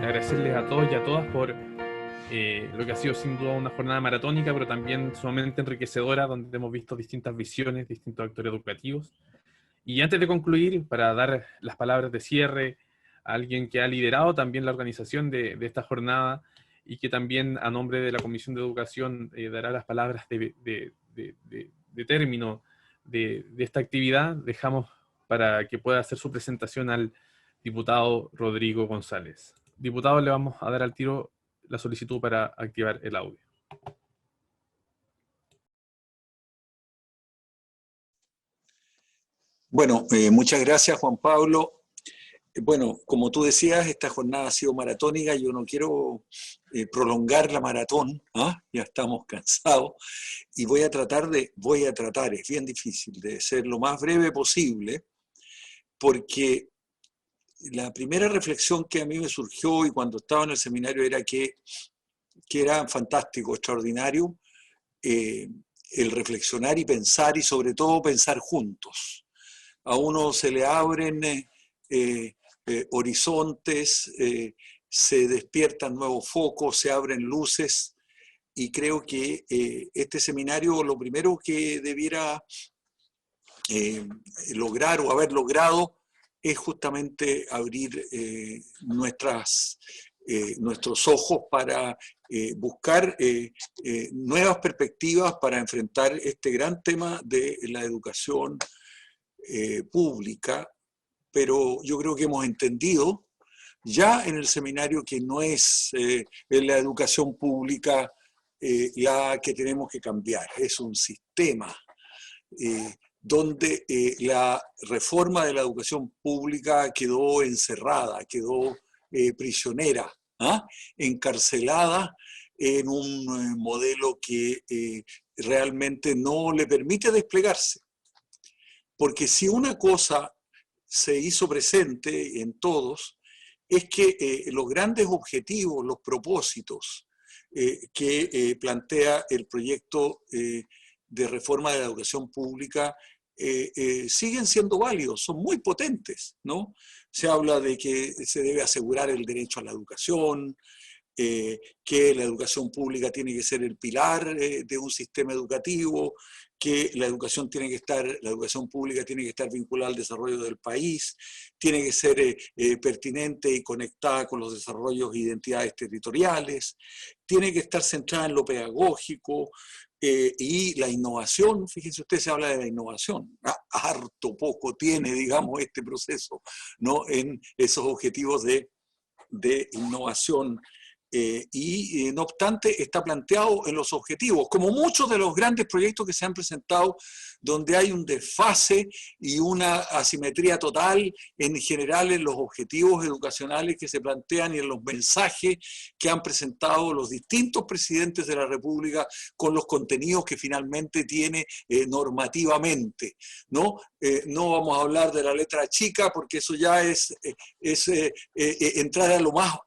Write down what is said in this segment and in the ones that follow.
agradecerles a todos y a todas por lo que ha sido sin duda una jornada maratónica, pero también sumamente enriquecedora, donde hemos visto distintas visiones, distintos actores educativos. Y antes de concluir, para dar las palabras de cierre a alguien que ha liderado también la organización de esta jornada y que también a nombre de la Comisión de Educación dará las palabras de término de esta actividad, dejamos para que pueda hacer su presentación al diputado Rodrigo González. Diputado, le vamos a dar al tiro la solicitud para activar el audio. Bueno, muchas gracias, Juan Pablo. Bueno, como tú decías, esta jornada ha sido maratónica. Yo no quiero prolongar la maratón, ¿ah? Ya estamos cansados. Y voy a tratar, es bien difícil, de ser lo más breve posible, porque la primera reflexión que a mí me surgió y cuando estaba en el seminario era que era fantástico, extraordinario, el reflexionar y pensar, y sobre todo pensar juntos. A uno se le abren horizontes, se despiertan nuevos focos, se abren luces, y creo que este seminario lo primero que debiera lograr o haber logrado es justamente abrir nuestros ojos para buscar nuevas perspectivas para enfrentar este gran tema de la educación pública, pero yo creo que hemos entendido ya en el seminario que no es la educación pública la que tenemos que cambiar, es un sistema donde la reforma de la educación pública quedó encerrada, quedó prisionera, ¿ah? Encarcelada en un modelo que realmente no le permite desplegarse. Porque si una cosa se hizo presente en todos, es que los grandes objetivos, los propósitos que plantea el proyecto de reforma de la educación pública siguen siendo válidos, son muy potentes, ¿no? Se habla de que se debe asegurar el derecho a la educación, que la educación pública tiene que ser el pilar de un sistema educativo, que la educación pública tiene que estar vinculada al desarrollo del país, tiene que ser pertinente y conectada con los desarrollos e identidades territoriales, tiene que estar centrada en lo pedagógico y la innovación. Fíjense usted, se habla de la innovación, harto poco tiene, digamos, este proceso, ¿no? En esos objetivos de innovación. No obstante, está planteado en los objetivos, como muchos de los grandes proyectos que se han presentado, donde hay un desfase y una asimetría total en general en los objetivos educacionales que se plantean y en los mensajes que han presentado los distintos presidentes de la República con los contenidos que finalmente tiene normativamente, ¿no? No vamos a hablar de la letra chica porque eso ya es entrar a lo más,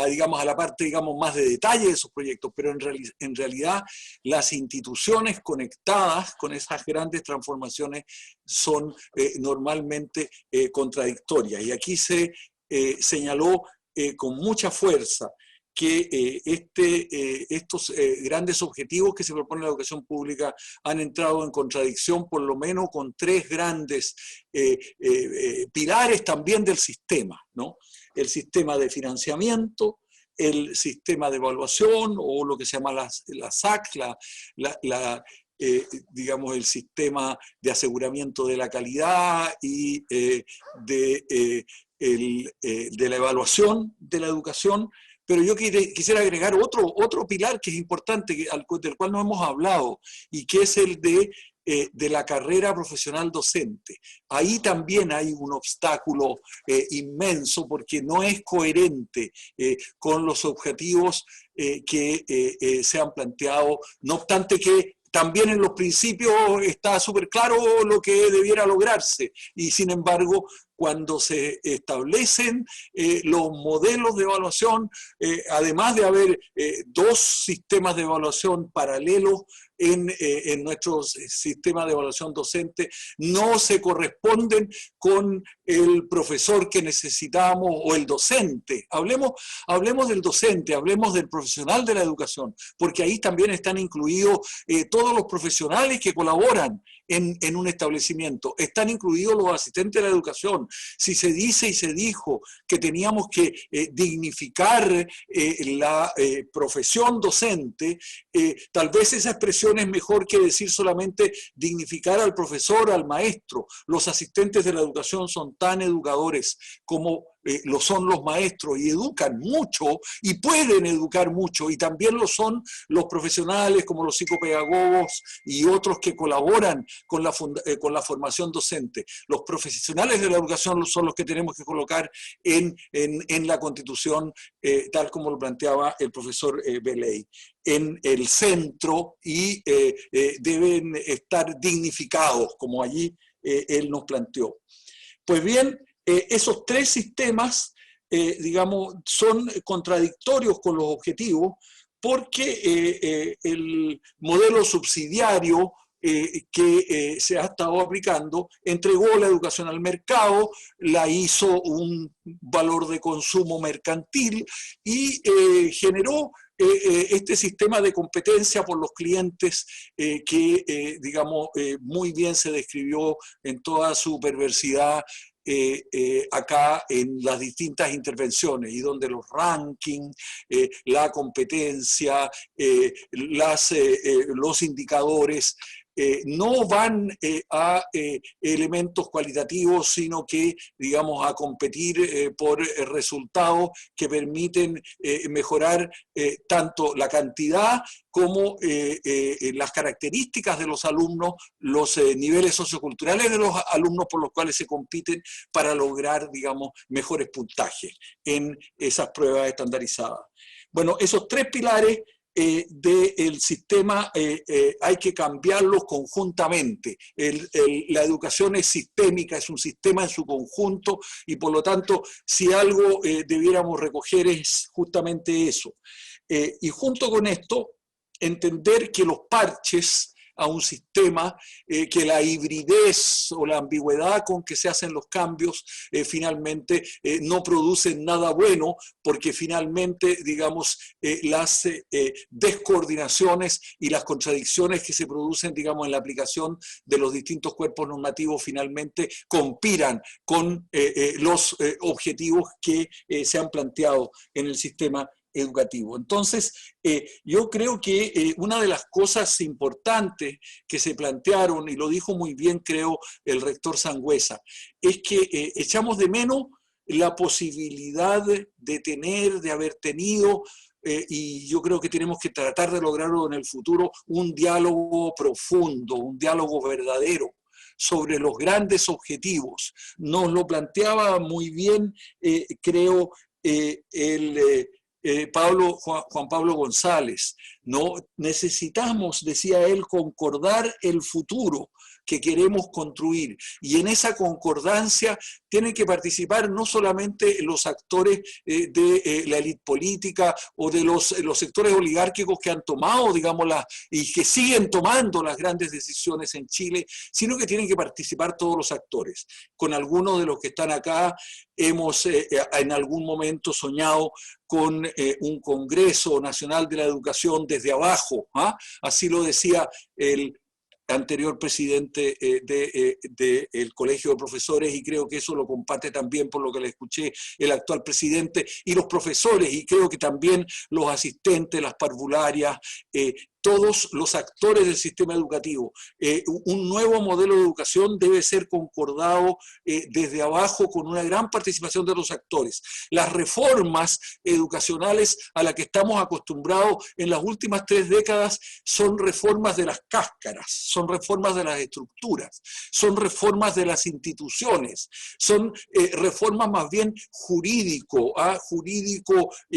digamos, a la parte, digamos, más de detalle de esos proyectos, pero en realidad las instituciones conectadas con esas grandes transformaciones son normalmente contradictorias. Y aquí se señaló con mucha fuerza que estos grandes objetivos que se propone la educación pública han entrado en contradicción por lo menos con tres grandes pilares también del sistema, ¿no? El sistema de financiamiento, el sistema de evaluación o lo que se llama la SAC, digamos, el sistema de aseguramiento de la calidad y de la evaluación de la educación. Pero yo quisiera agregar otro pilar que es importante, del cual no hemos hablado, y que es el de la carrera profesional docente. Ahí también hay un obstáculo inmenso porque no es coherente con los objetivos que se han planteado, no obstante que también en los principios está súper claro lo que debiera lograrse, y sin embargo cuando se establecen los modelos de evaluación, además de haber dos sistemas de evaluación paralelos en nuestro sistema de evaluación docente, no se corresponden con el profesor que necesitamos o el docente. Hablemos del docente, hablemos del profesional de la educación, porque ahí también están incluidos todos los profesionales que colaboran en un establecimiento. Están incluidos los asistentes de la educación. Si se dice y se dijo que teníamos que dignificar la profesión docente, tal vez esa expresión es mejor que decir solamente dignificar al profesor, al maestro. Los asistentes de la educación son tan educadores como lo son los maestros, y educan mucho y pueden educar mucho, y también lo son los profesionales como los psicopedagogos y otros que colaboran con la formación docente. Los profesionales de la educación son los que tenemos que colocar en la Constitución, tal como lo planteaba el profesor Beley, en el centro, y deben estar dignificados, como allí él nos planteó. Pues bien, esos tres sistemas, digamos, son contradictorios con los objetivos, porque el modelo subsidiario que se ha estado aplicando entregó la educación al mercado, la hizo un valor de consumo mercantil y generó este sistema de competencia por los clientes que, digamos, muy bien se describió en toda su perversidad acá en las distintas intervenciones, y donde los rankings, la competencia, los indicadores no van a elementos cualitativos, sino que, digamos, a competir por resultados que permiten mejorar tanto la cantidad como las características de los alumnos, los niveles socioculturales de los alumnos por los cuales se compiten para lograr, digamos, mejores puntajes en esas pruebas estandarizadas. Bueno, esos tres pilares del sistema hay que cambiarlos conjuntamente. La educación es sistémica, es un sistema en su conjunto, y por lo tanto, si algo debiéramos recoger es justamente eso. Y junto con esto, entender que los parches a un sistema, que la hibridez o la ambigüedad con que se hacen los cambios finalmente no producen nada bueno, porque finalmente, digamos, las descoordinaciones y las contradicciones que se producen, digamos, en la aplicación de los distintos cuerpos normativos finalmente conspiran con los objetivos que se han planteado en el sistema educativo. Entonces, yo creo que una de las cosas importantes que se plantearon, y lo dijo muy bien, creo, el rector Sangüesa, es que echamos de menos la posibilidad de haber tenido, y yo creo que tenemos que tratar de lograrlo en el futuro, un diálogo profundo, un diálogo verdadero sobre los grandes objetivos. Nos lo planteaba muy bien, creo, Juan Pablo González. No necesitamos, decía él, concordar el futuro que queremos construir, y en esa concordancia tienen que participar no solamente los actores de la élite política o de los sectores oligárquicos que han tomado, digamos, y que siguen tomando las grandes decisiones en Chile, sino que tienen que participar todos los actores. Con algunos de los que están acá hemos en algún momento soñado con un Congreso Nacional de la Educación desde abajo, ¿ah? Así lo decía el anterior presidente del Colegio de Profesores, y creo que eso lo comparte también, por lo que le escuché, el actual presidente y los profesores, y creo que también los asistentes, las parvularias, todos los actores del sistema educativo. Un nuevo modelo de educación debe ser concordado desde abajo, con una gran participación de los actores. Las reformas educacionales a las que estamos acostumbrados en las últimas 3 décadas son reformas de las cáscaras, son reformas de las estructuras, son reformas de las instituciones, son reformas más bien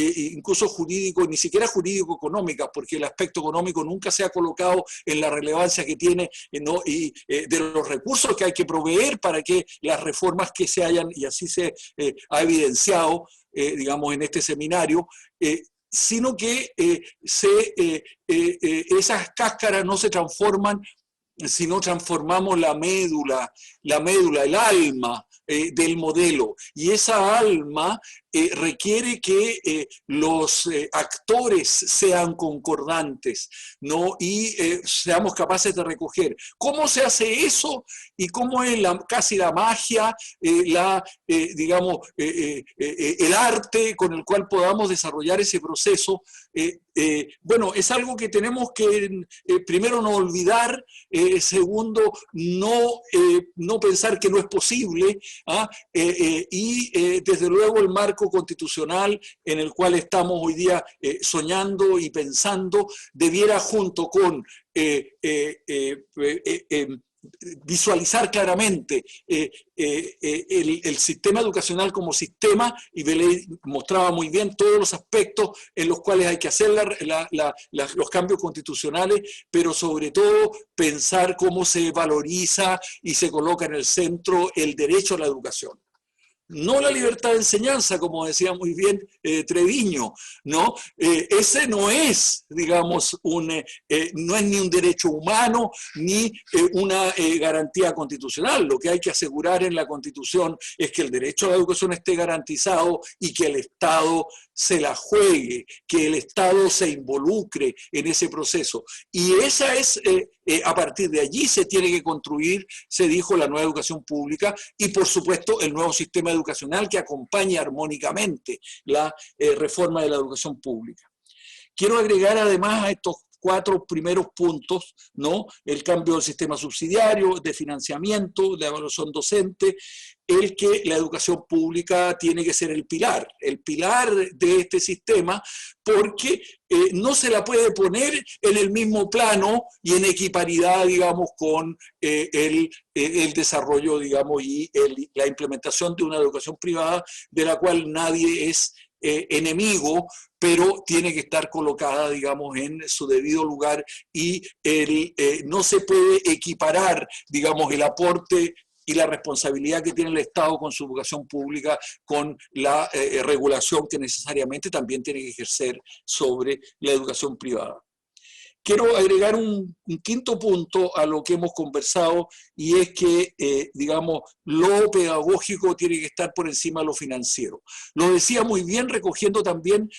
incluso jurídico, ni siquiera jurídico-económicas, porque el aspecto económico público nunca se ha colocado en la relevancia que tiene, ¿no? Y de los recursos que hay que proveer para que las reformas que se hayan, y así se ha evidenciado, digamos, en este seminario, sino que esas cáscaras no se transforman si no transformamos la médula, el alma del modelo. Y esa alma requiere que los actores sean concordantes, ¿no? Y seamos capaces de recoger. ¿Cómo se hace eso? Y cómo es casi la magia, digamos, el arte con el cual podamos desarrollar ese proceso. Bueno, es algo que tenemos que primero no olvidar, segundo, no pensar que no es posible, y desde luego el marco constitucional en el cual estamos hoy día soñando y pensando debiera, junto con visualizar claramente el sistema educacional como sistema, y Belén mostraba muy bien todos los aspectos en los cuales hay que hacer los cambios constitucionales, pero sobre todo pensar cómo se valoriza y se coloca en el centro el derecho a la educación. No la libertad de enseñanza, como decía muy bien Treviño, ¿no? Ese no es, digamos, no es ni un derecho humano, ni una garantía constitucional. Lo que hay que asegurar en la Constitución es que el derecho a la educación esté garantizado y que el Estado se la juegue, que el Estado se involucre en ese proceso. Y esa es, a partir de allí se tiene que construir, se dijo, la nueva educación pública y, por supuesto, el nuevo sistema educacional que acompañe armónicamente la reforma de la educación pública. Quiero agregar además a estos 4 primeros puntos, ¿no? El cambio del sistema subsidiario, de financiamiento, de evaluación docente, el que la educación pública tiene que ser el pilar de este sistema, porque no se la puede poner en el mismo plano y en equiparidad, digamos, con el desarrollo, digamos, y la implementación de una educación privada de la cual nadie es enemigo, pero tiene que estar colocada, digamos, en su debido lugar, y no se puede equiparar, digamos, el aporte y la responsabilidad que tiene el Estado con su educación pública con la regulación que necesariamente también tiene que ejercer sobre la educación privada. Quiero agregar un quinto punto a lo que hemos conversado, y es que, digamos, lo pedagógico tiene que estar por encima de lo financiero. Lo decía muy bien, recogiendo también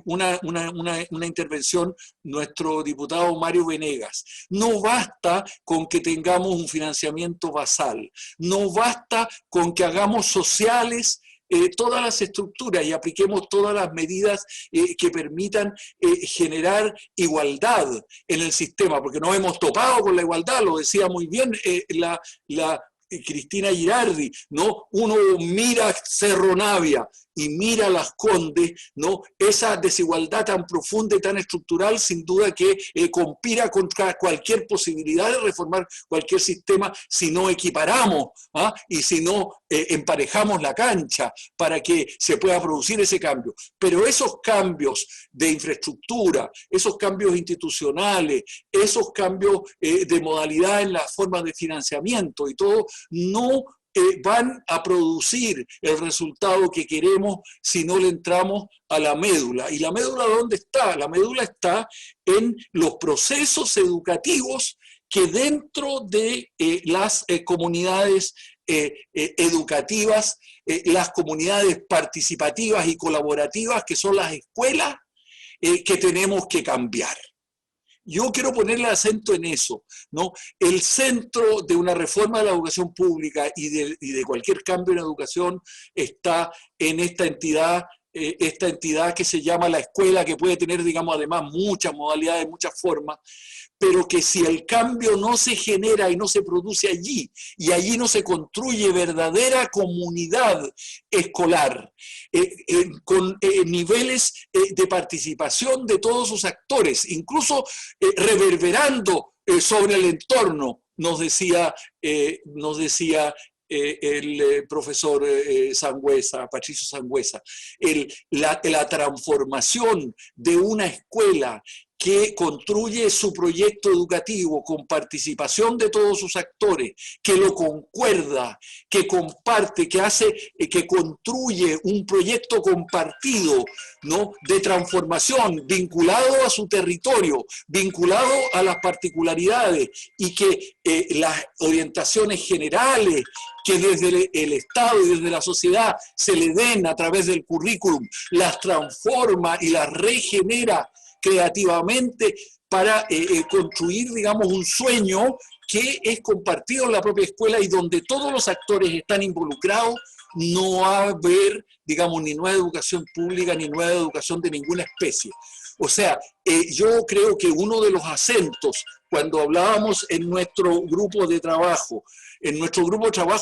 una intervención nuestro diputado Mario Venegas. No basta con que tengamos un financiamiento basal, no basta con que hagamos sociales todas las estructuras y apliquemos todas las medidas que permitan generar igualdad en el sistema, porque nos hemos topado con la igualdad, lo decía muy bien Cristina Girardi, ¿no? Uno mira Cerro Navia y mira Las Condes, ¿no? Esa desigualdad tan profunda y tan estructural, sin duda que conspira contra cualquier posibilidad de reformar cualquier sistema si no equiparamos y si no emparejamos la cancha para que se pueda producir ese cambio. Pero esos cambios de infraestructura, esos cambios institucionales, esos cambios de modalidad en las formas de financiamiento y todo, no van a producir el resultado que queremos si no le entramos a la médula. ¿Y la médula dónde está? La médula está en los procesos educativos que dentro de las comunidades educativas, las comunidades participativas y colaborativas, que son las escuelas, que tenemos que cambiar. Yo quiero ponerle acento en eso, ¿no? El centro de una reforma de la educación pública y de cualquier cambio en la educación está en esta entidad que se llama la escuela, que puede tener, digamos, además muchas modalidades, muchas formas, pero que si el cambio no se genera y no se produce allí, y allí no se construye verdadera comunidad escolar, con niveles de participación de todos sus actores, incluso reverberando sobre el entorno, nos decía el profesor Sangüesa, Patricio Sangüesa, la transformación de una escuela que construye su proyecto educativo con participación de todos sus actores, que lo concuerda, que comparte, que construye un proyecto compartido, ¿no?, de transformación, vinculado a su territorio, vinculado a las particularidades, y que las orientaciones generales que desde el Estado y desde la sociedad se le den a través del currículum, las transforma y las regenera creativamente para construir, digamos, un sueño que es compartido en la propia escuela y donde todos los actores están involucrados. No va a haber, digamos, ni nueva educación pública ni nueva educación de ninguna especie. O sea, yo creo que uno de los acentos, cuando hablábamos en nuestro grupo de trabajo,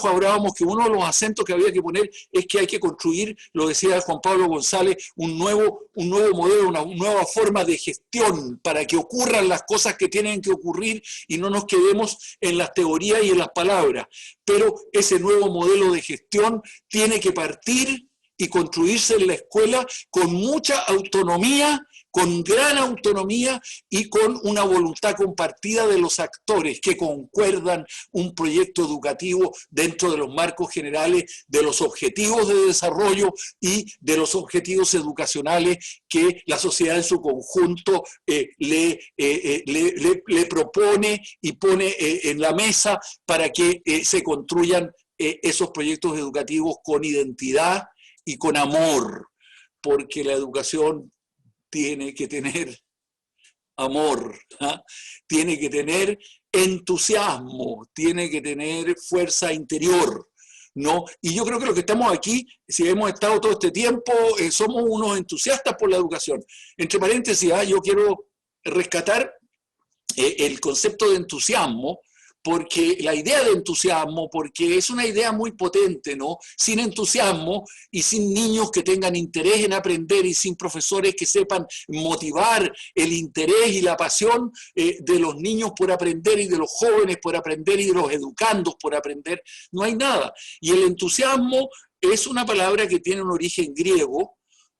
hablábamos que uno de los acentos que había que poner es que hay que construir, lo decía Juan Pablo González, un nuevo modelo, una nueva forma de gestión para que ocurran las cosas que tienen que ocurrir y no nos quedemos en las teorías y en las palabras. Pero ese nuevo modelo de gestión tiene que partir y construirse en la escuela con mucha autonomía, con gran autonomía y con una voluntad compartida de los actores que concuerdan un proyecto educativo dentro de los marcos generales de los objetivos de desarrollo y de los objetivos educacionales que la sociedad en su conjunto le propone y pone en la mesa para que se construyan esos proyectos educativos con identidad y con amor, porque la educación tiene que tener amor, ¿eh? Tiene que tener entusiasmo, tiene que tener fuerza interior, ¿no? Y yo creo que los que estamos aquí, si hemos estado todo este tiempo, somos unos entusiastas por la educación. Entre paréntesis, yo quiero rescatar el concepto de entusiasmo, porque la idea de entusiasmo, porque es una idea muy potente, ¿no? Sin entusiasmo y sin niños que tengan interés en aprender y sin profesores que sepan motivar el interés y la pasión de los niños por aprender y de los jóvenes por aprender y de los educandos por aprender, no hay nada. Y el entusiasmo es una palabra que tiene un origen griego,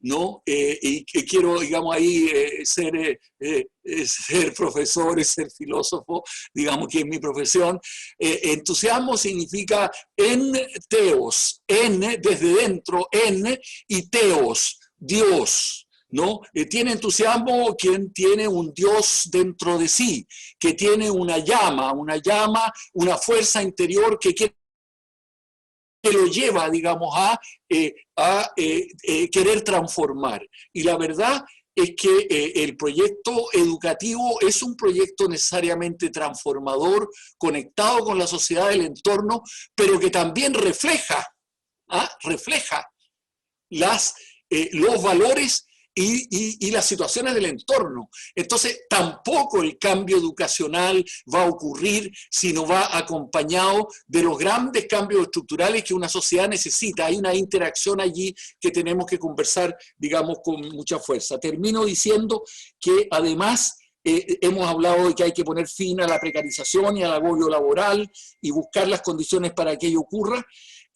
¿no? Y que quiero, digamos, ahí ser profesor y ser filósofo, digamos que es mi profesión. Entusiasmo significa en teos, en desde dentro, en y teos, Dios, ¿no? Tiene entusiasmo quien tiene un Dios dentro de sí, que tiene una llama, una fuerza interior que lo lleva, digamos, a querer transformar. Y la verdad es que el proyecto educativo es un proyecto necesariamente transformador, conectado con la sociedad del entorno, pero que también refleja los valores y las situaciones del entorno. Entonces, tampoco el cambio educacional va a ocurrir si no va acompañado de los grandes cambios estructurales que una sociedad necesita. Hay una interacción allí que tenemos que conversar, digamos, con mucha fuerza. Termino diciendo que además hemos hablado de que hay que poner fin a la precarización y al agobio laboral y buscar las condiciones para que ello ocurra,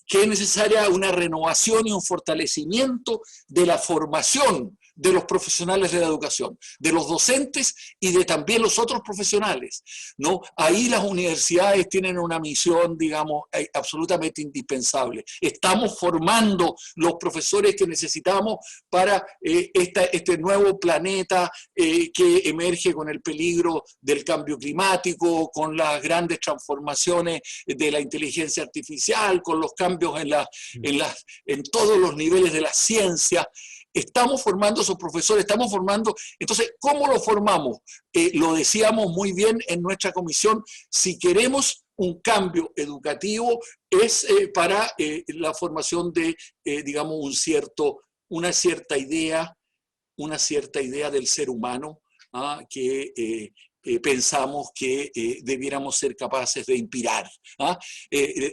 que es necesaria una renovación y un fortalecimiento de la formación de los profesionales de la educación, de los docentes y de también los otros profesionales, ¿no? Ahí las universidades tienen una misión, digamos, absolutamente indispensable. Estamos formando los profesores que necesitamos para este nuevo planeta que emerge con el peligro del cambio climático, con las grandes transformaciones de la inteligencia artificial, con los cambios en todos los niveles de la ciencia. Estamos formando a esos profesores, estamos formando. Entonces, ¿cómo lo formamos? Lo decíamos muy bien en nuestra comisión, si queremos un cambio educativo es para la formación de, digamos, una cierta idea del ser humano que pensamos que debiéramos ser capaces de inspirar. La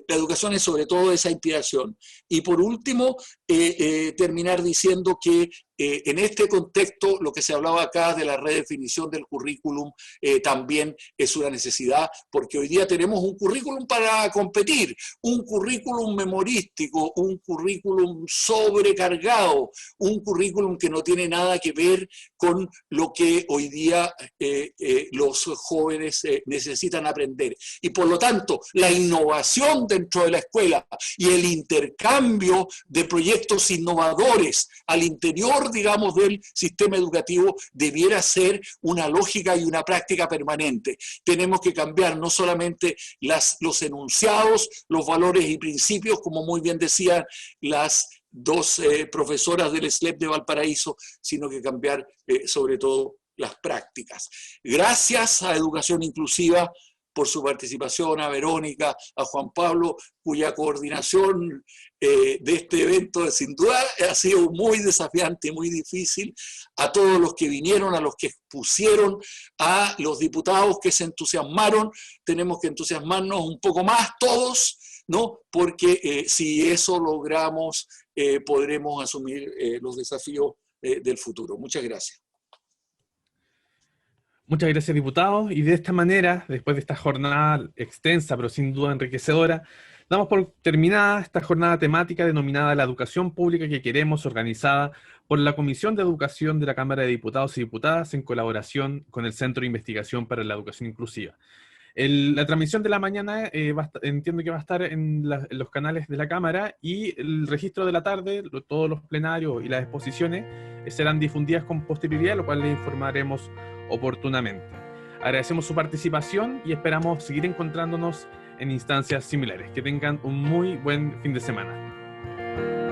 educación es sobre todo esa inspiración. Y por último, terminar diciendo que en este contexto lo que se hablaba acá de la redefinición del currículum también es una necesidad, porque hoy día tenemos un currículum para competir, un currículum memorístico, un currículum sobrecargado, un currículum que no tiene nada que ver con lo que hoy día los jóvenes necesitan aprender. Y por lo tanto, la innovación dentro de la escuela y el intercambio de proyectos innovadores al interior, digamos, del sistema educativo debiera ser una lógica y una práctica permanente. Tenemos que cambiar no solamente los enunciados, los valores y principios, como muy bien decían las dos profesoras del SLEP de Valparaíso, sino que cambiar sobre todo las prácticas. Gracias a Educación Inclusiva por su participación, a Verónica, a Juan Pablo, cuya coordinación de este evento sin duda ha sido muy desafiante, muy difícil, a todos los que vinieron, a los que expusieron, a los diputados que se entusiasmaron. Tenemos que entusiasmarnos un poco más todos, ¿no? Porque si eso logramos, podremos asumir los desafíos del futuro. Muchas gracias. Muchas gracias, diputados. Y de esta manera, después de esta jornada extensa, pero sin duda enriquecedora, damos por terminada esta jornada temática denominada La Educación Pública que Queremos, organizada por la Comisión de Educación de la Cámara de Diputados y Diputadas en colaboración con el Centro de Investigación para la Educación Inclusiva. La transmisión de la mañana entiendo que va a estar en los canales de la Cámara, y el registro de la tarde, todos los plenarios y las exposiciones serán difundidas con posterioridad, lo cual les informaremos oportunamente. Agradecemos su participación y esperamos seguir encontrándonos en instancias similares. Que tengan un muy buen fin de semana.